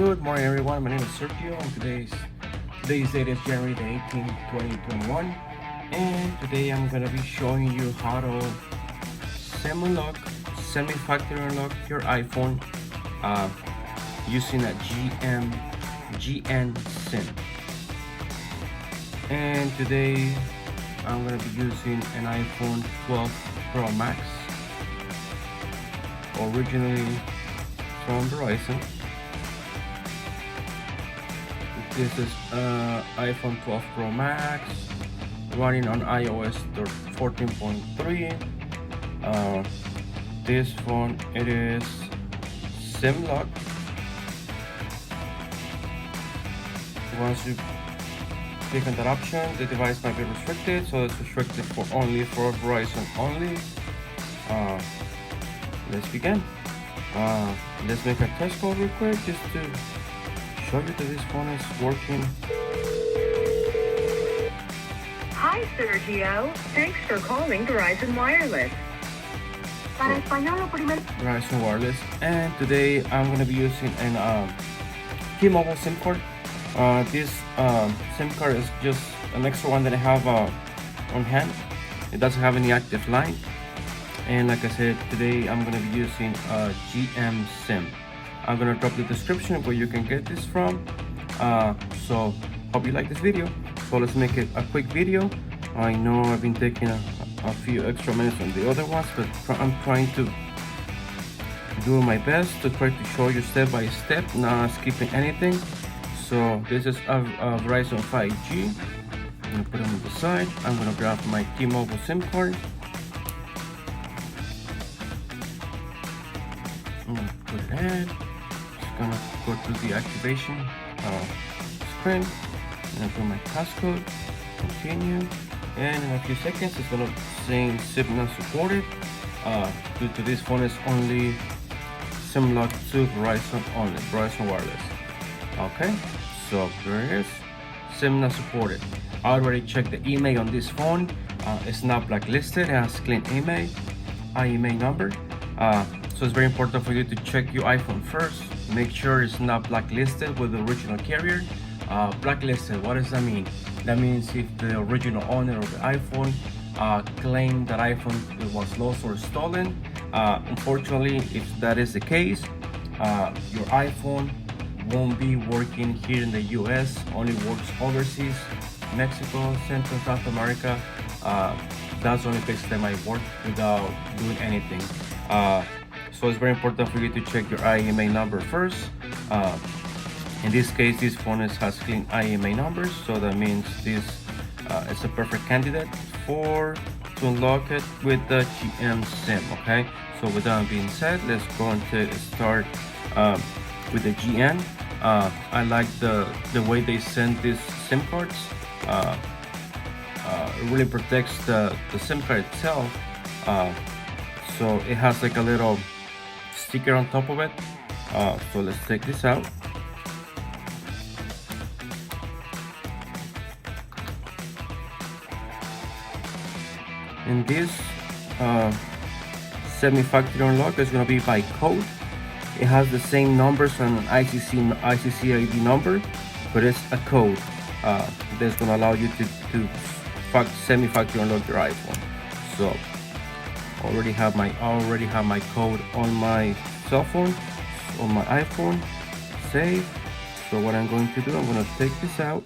Good morning, everyone. My name is Sergio, and today's date is January the 18th, 2021. And today I'm gonna be showing you how to semi-factory unlock your iPhone using a GN SIM. And today I'm gonna be using an iPhone 12 Pro Max, originally from Verizon. This is iPhone 12 Pro Max running on iOS 14.3. This phone, it is SIM lock. Once you click on that option, the device might be restricted, so it's restricted for Verizon only. Let's begin. Let's make a test call real quick just to show you that this phone is working. Hi, Sergio. Thanks for calling Verizon Wireless. Para español, lo primero. Verizon Wireless, and today I'm going to be using an T-Mobile SIM card. This SIM card is just an extra one that I have on hand. It doesn't have any active line, and like I said, today I'm going to be using a GM SIM. I'm going to drop the description where you can get this from. So hope you like this video. So let's make it a quick video. I know I've been taking a few extra minutes on the other ones, but I'm trying to do my best to try to show you step by step, not skipping anything. So this is a Verizon 5G. I'm going to put it on the side. I'm going to grab my T-Mobile SIM card. I'm going to put it in. Just going to go through the activation screen. I'm going to put my passcode, continue, and in a few seconds it's going to say SIM not supported. Due to this phone is only SIM lock to Verizon only, Verizon Wireless. Okay, so there it is, SIM not supported. I already checked the IMEI on this phone. It's not blacklisted. It has Clean IMEI number. So it's very important for you to check your iPhone first. Make sure it's not blacklisted with the original carrier. Blacklisted, what does that mean? That means if the original owner of the iPhone claimed that iPhone was lost or stolen. Unfortunately, if that is the case, your iPhone won't be working here in the US, only works overseas, Mexico, Central, South America. That's the only place that might work without doing anything. So it's very important for you to check your IMEI number first. In this case, this phone has Clean IMEI numbers, so that means this is a perfect candidate to unlock it with the GM SIM. Okay, so with that being said, let's go and start with the GN. I like the way they send these SIM cards. It really protects the SIM card itself. So it has like a little sticker on top of it. So let's take this out. And this semi-factory unlock is going to be by code. It has the same numbers on an ICC ID number, but it's a code that's going to allow you to semi-factory unlock your iPhone. So I already have my code on my cell phone, on my iPhone, save. So what I'm going to do, I'm going to take this out.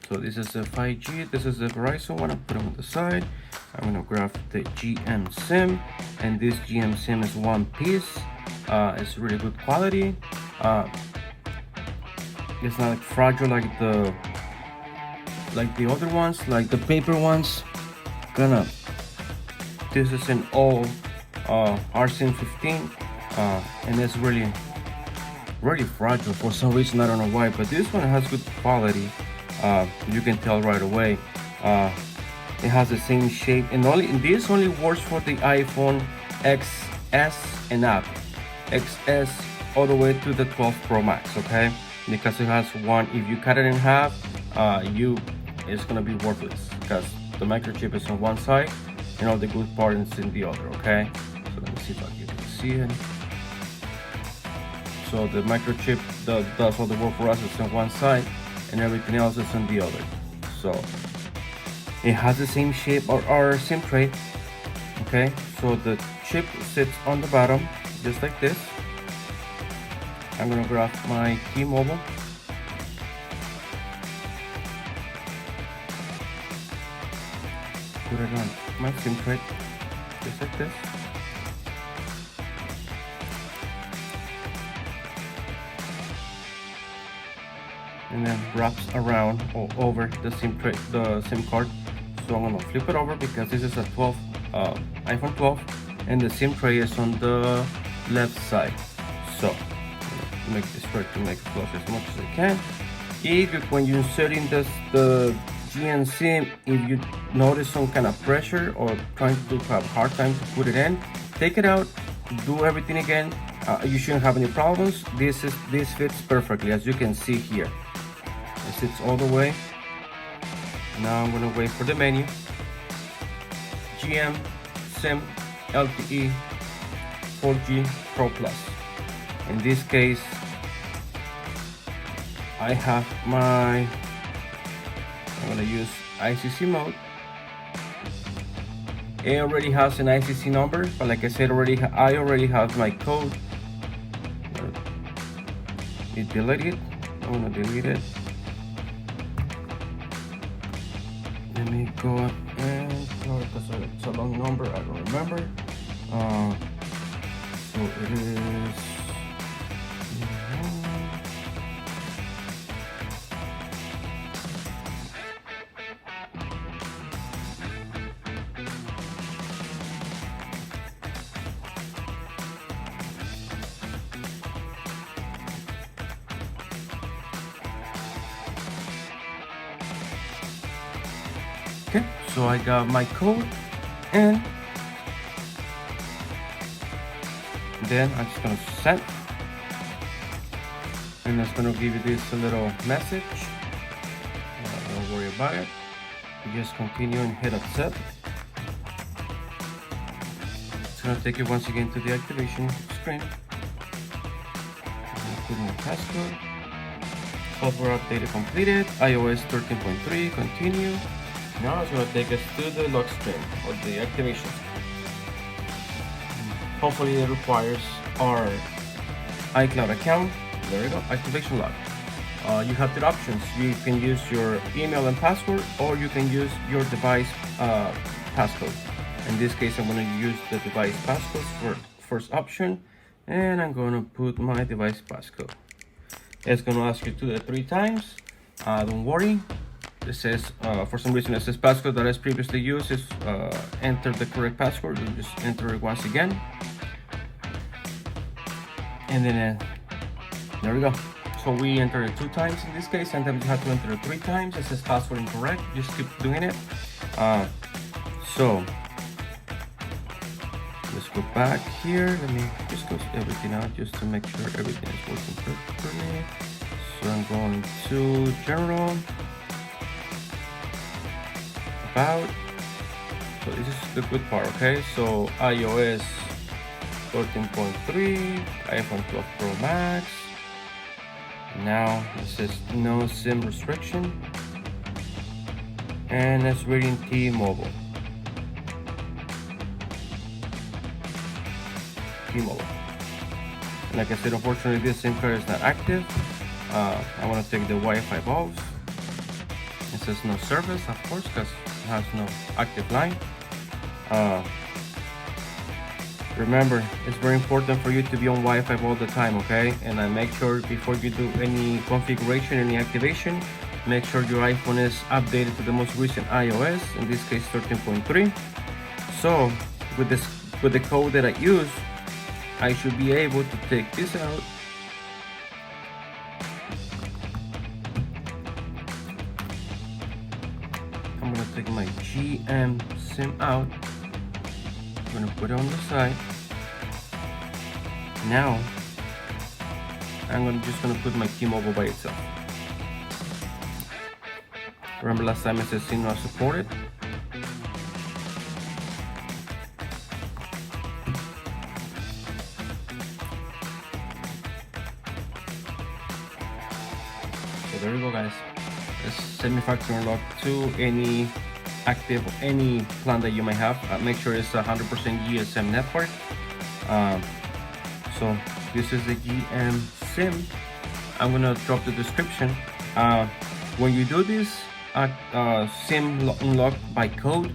So this is a 5G, this is a Verizon one. I put them on the side. I'm gonna grab the GM SIM, and this GM SIM is one piece. It's really good quality. It's not fragile like the other ones, like the paper ones. This is an all RCN 15, and it's really fragile for some reason. I don't know why, but this one has good quality. You can tell right away. It has the same shape, and this only works for the iPhone XS and up, XS all the way to the 12 Pro Max. Okay, because it has one. If you cut it in half, it's gonna be worthless because the microchip is on one side and all the good part is in the other. Okay, So let me see if you can see it. So the microchip does all the work for us. It's on one side and everything else is on the other. So it has the same shape or our SIM tray. Okay, so the chip sits on the bottom just like this. I'm gonna grab my T-Mobile. Put it on my SIM tray just like this. And then wraps around or over the SIM card. So I'm gonna flip it over because this is a iPhone 12 and the SIM tray is on the left side. So I'm gonna make this try to make it close as much as I can. When you're inserting the GN SIM, if you notice some kind of pressure or trying to have a hard time to put it in, take it out, do everything again. You shouldn't have any problems. This fits perfectly, as you can see here. It sits all the way. Now I'm gonna wait for the menu. GM SIM LTE 4G Pro Plus. In this case, I have I'm gonna use ICC mode. It already has an ICC number, but like I said, I already have my code. Delete it. I'm gonna delete it. Let me go and because it's a long number, I don't remember. So it is. Okay, so I got my code and then I'm just gonna send, and it's gonna give you this little message. Don't worry about it. You just continue and hit accept. It's gonna take you once again to the activation screen. I'm gonna put my passcode. Software update completed. iOS 13.3. Continue. Now it's going to take us to the lock screen or the activation screen. Hopefully it requires our iCloud account. There you go, activation lock. You have the options. You can use your email and password, or you can use your device passcode. In this case, I'm going to use the device passcode for first option, and I'm going to put my device passcode. It's going to ask you to do it 3 times. Don't worry. It says, for some reason, it says passcode that is previously used is enter the correct password. You just enter it once again. And then there we go. So we enter it 2 times in this case. Sometimes you have to enter it 3 times. It says password incorrect. Just keep doing it. So let's go back here. Let me just close everything out just to make sure everything is working perfectly. So I'm going to general. About. So this is the good part, okay? So iOS 13.3, iPhone 12 Pro Max. Now it says no SIM restriction, and it's reading T-Mobile. Like I said, unfortunately this SIM card is not active. I want to take the Wi-Fi off. It says no service, of course, because it has no active line. Remember, it's very important for you to be on Wi-Fi all the time, okay? And make sure before you do any configuration, any activation, make sure your iPhone is updated to the most recent iOS, in this case 13.3. So with the code that I use, I should be able to take this out. I'm gonna take my GM SIM out. I'm gonna put it on the side. Now I'm just gonna put my T-Mobile by itself. Remember last time it said SIM not supported? So there you go, guys. It's semi-factory unlock to any active, any plan that you may have. Make sure it's 100% GSM network. So this is the GM SIM. I'm gonna drop the description. When you do this SIM unlock by code,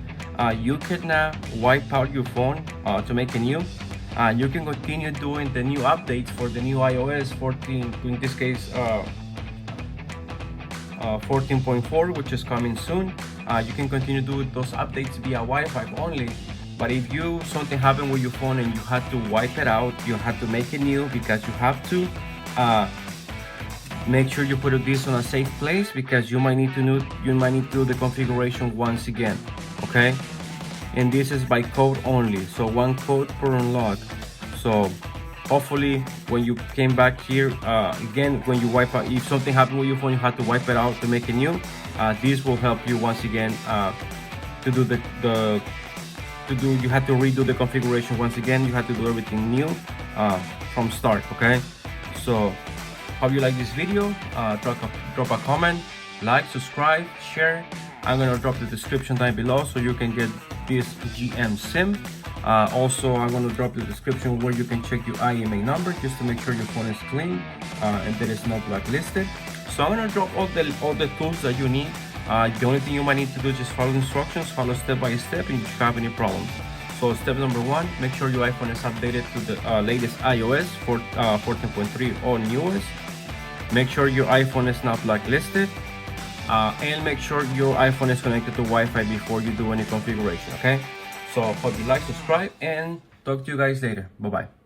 you can now wipe out your phone to make a new. You can continue doing the new updates for the new iOS 14, in this case 14.4, which is coming soon. You can continue doing those updates via Wi-Fi only. But if something happened with your phone and you had to wipe it out, you had to make it new, because you have to make sure you put this on a safe place, because you might need to do the configuration once again. Okay, and this is by code only, so one code per unlock. So hopefully when you came back here again, when you wipe out, if something happened with your phone, you had to wipe it out to make it new. This will help you once again to do you had to redo the configuration once again. You had to do everything new from start. Okay, so hope you like this video. Drop a comment, like, subscribe, share. I'm gonna drop the description down below so you can get this GM SIM. Also, I'm gonna drop the description where you can check your IMEI number just to make sure your phone is clean and that it's not blacklisted. So I'm gonna drop all the tools that you need. The only thing you might need to do is just follow instructions, follow step by step, and if you have any problems. So step number 1, make sure your iPhone is updated to the latest iOS 14.3 or newest. Make sure your iPhone is not blacklisted, and make sure your iPhone is connected to Wi-Fi before you do any configuration. Okay, so hope you like, subscribe, and talk to you guys later. Bye bye.